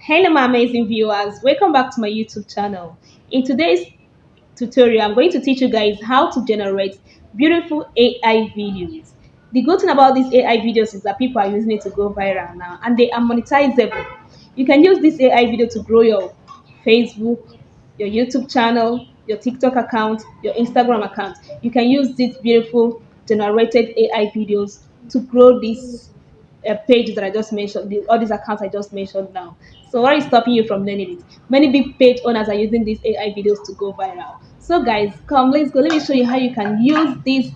Hello, my amazing viewers. Welcome back to my YouTube channel. In today's tutorial, I'm going to teach you guys how to generate beautiful AI videos. The good thing about these AI videos is that people are using it to go viral now and they are monetizable. You can use this AI video to grow your Facebook, your YouTube channel, your TikTok account, your Instagram account. You can use these beautiful generated AI videos to grow this page that I just mentioned, all these accounts I just mentioned now. So what is stopping you from learning it? Many big page owners are using these AI videos to go viral. So guys, come, let's go. Let me show you how you can use these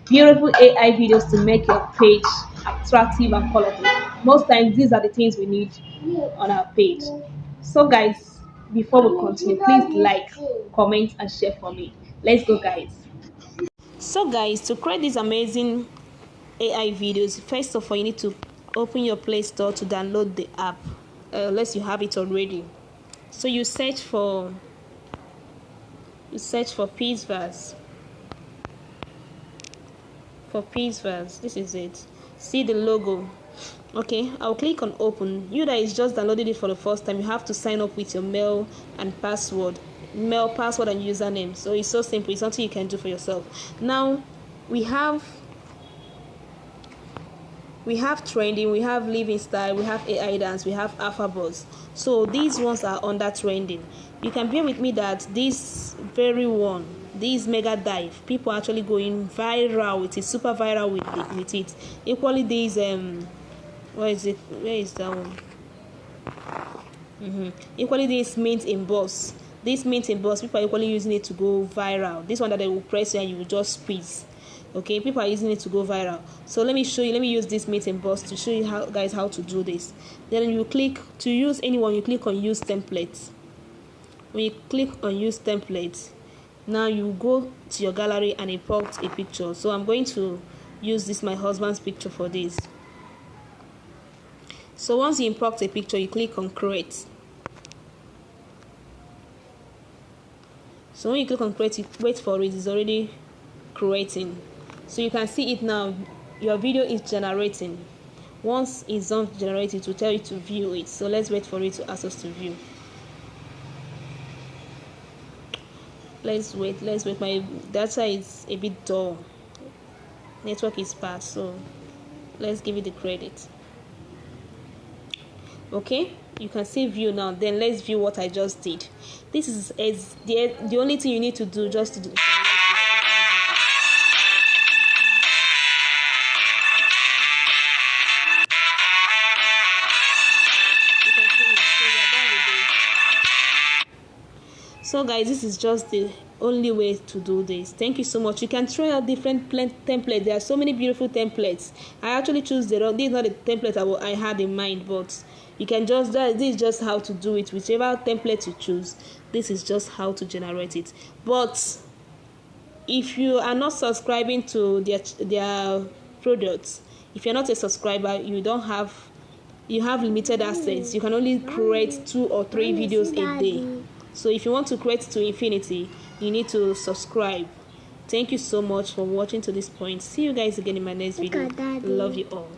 beautiful AI videos to make your page attractive and colorful. Most times these are the things we need on our page. So guys, before we continue, please like, comment, and share for me. Let's go, guys. So guys, to create these amazing AI videos, first of all, you need to open your Play Store to download the app, unless you have it already. So you search for Peaceverse. For Peaceverse, this is it. See the logo. Okay, I'll click on open. You that is just downloaded it for the first time, you have to sign up with your mail and password, and username. So it's so simple. It's something you can do for yourself. Now we have trending, we have living style, we have AI dance, we have alpha buzz. So these ones are under trending. You can bear with me that this mega dive, people are actually going viral with it, super viral with it. Equally these where is that one? Equally this mint in boss. This mint in boss, people are equally using it to go viral. This one that they will press and you will just squeeze. Okay, people are using it to go viral. So let me use this meeting box to show you how to do this. Then you click to use anyone, you click on use templates. When you click on use templates, now you go to your gallery and import a picture. So I'm going to use this my husband's picture for this. So once you import a picture, you click on create. So when you click on create, you wait for it. It's already creating. So you can see it now. Your video is generating. Once it's done generating, it will tell you to view it. So let's wait for it to ask us to view. Let's wait. My data is a bit dull. Network is bad, so let's give it the credit. Okay, you can see view now. Then let's view what I just did. This is the only thing you need to do just to do. So guys, this is just the only way to do this. Thank you so much. You can try out different templates. There are so many beautiful templates. I actually choose this is not the template I had in mind, but you can this is just how to do it. Whichever template you choose, this is just how to generate it. But if you are not subscribing to their products, if you're not a subscriber, you have limited access. You can only create 2 or 3 videos a day. So if you want to create to infinity, you need to subscribe. Thank you so much for watching to this point. See you guys again in my next video. Love you all.